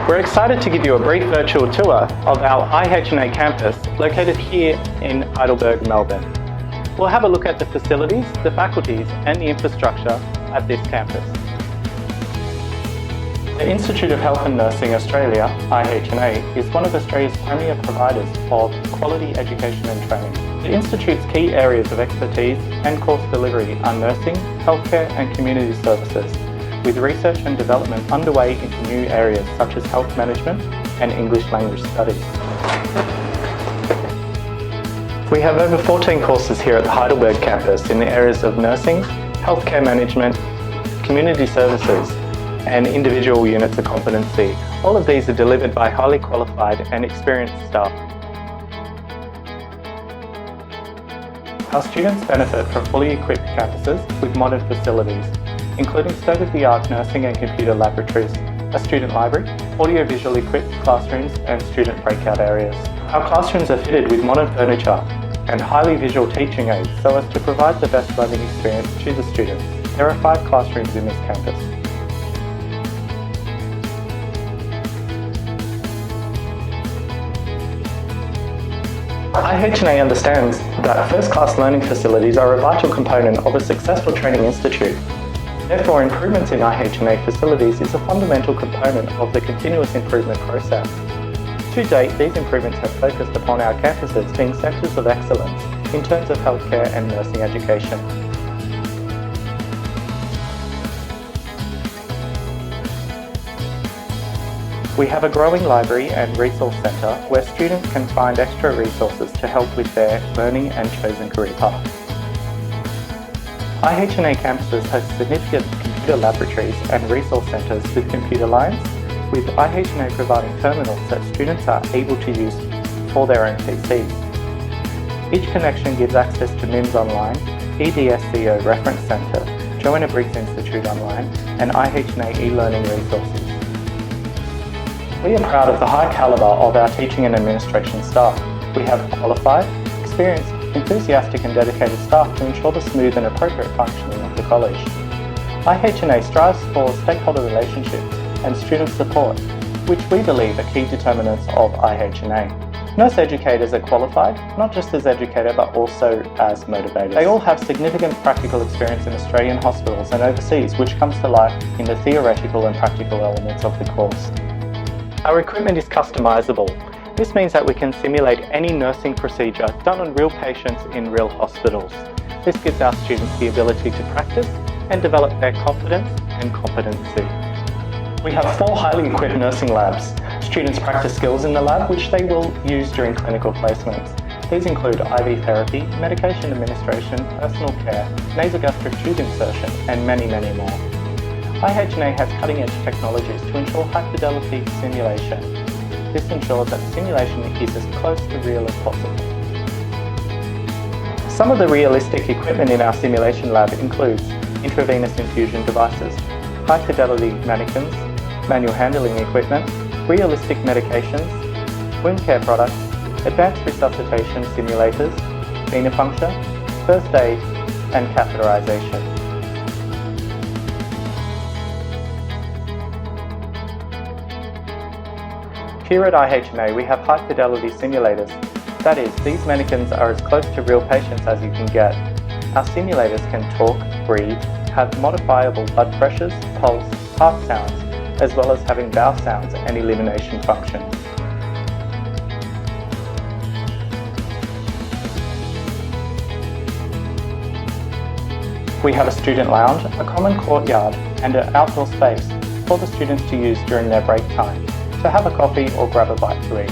We're excited to give you a brief virtual tour of our IHNA campus located here in Heidelberg, Melbourne. We'll have a look at the facilities, the faculties and the infrastructure at this campus. The Institute of Health and Nursing Australia, IHNA, is one of Australia's premier providers of quality education and training. The Institute's key areas of expertise and course delivery are nursing, healthcare and community services, with research and development underway into new areas such as health management and English language studies. We have over 14 courses here at the Heidelberg campus in the areas of nursing, healthcare management, community services, and individual units of competency. All of these are delivered by highly qualified and experienced staff. Our students benefit from fully equipped campuses with modern facilities, including state-of-the-art nursing and computer laboratories, a student library, audio-visual equipped classrooms and student breakout areas. Our classrooms are fitted with modern furniture and highly visual teaching aids so as to provide the best learning experience to the students. There are 5 classrooms in this campus. IHNA understands that first-class learning facilities are a vital component of a successful training institute. Therefore, improvements in IHNA facilities is a fundamental component of the continuous improvement process. To date, these improvements have focused upon our campuses being centres of excellence in terms of healthcare and nursing education. We have a growing library and resource centre where students can find extra resources to help with their learning and chosen career path. IHNA campuses host significant computer laboratories and resource centres with computer lines, with IHNA providing terminals that students are able to use for their own PCs. Each connection gives access to MIMS Online, EDSCO Reference Centre, Joanna Briggs Institute Online, and IHNA e-learning resources. We are proud of the high calibre of our teaching and administration staff. We have qualified, experienced, enthusiastic and dedicated staff to ensure the smooth and appropriate functioning of the college. IHNA strives for stakeholder relationships and student support, which we believe are key determinants of IHNA. Nurse educators are qualified, not just as educator but also as motivators. They all have significant practical experience in Australian hospitals and overseas, which comes to life in the theoretical and practical elements of the course. Our equipment is customisable. This means that we can simulate any nursing procedure done on real patients in real hospitals. This gives our students the ability to practice and develop their confidence and competency. We have 4 highly equipped nursing labs. Students practice skills in the lab which they will use during clinical placements. These include IV therapy, medication administration, personal care, nasogastric tube insertion, and many, many more. IHNA has cutting-edge technologies to ensure high-fidelity simulation. This ensures that simulation is as close to real as possible. Some of the realistic equipment in our simulation lab includes intravenous infusion devices, high-fidelity mannikins, manual handling equipment, realistic medications, wound care products, advanced resuscitation simulators, venipuncture, first aid, and catheterization. Here at IHNA, we have high-fidelity simulators. That is, these mannequins are as close to real patients as you can get. Our simulators can talk, breathe, have modifiable blood pressures, pulse, heart sounds, as well as having bowel sounds and elimination functions. We have a student lounge, a common courtyard, and an outdoor space for the students to use during their break time, to have a coffee or grab a bite to eat.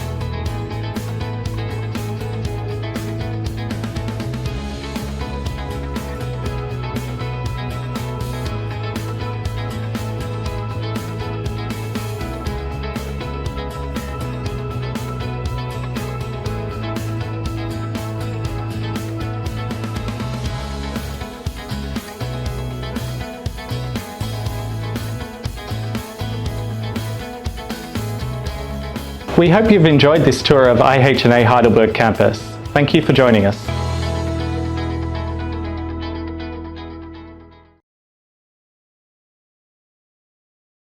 We hope you've enjoyed this tour of IHNA Heidelberg campus. Thank you for joining us.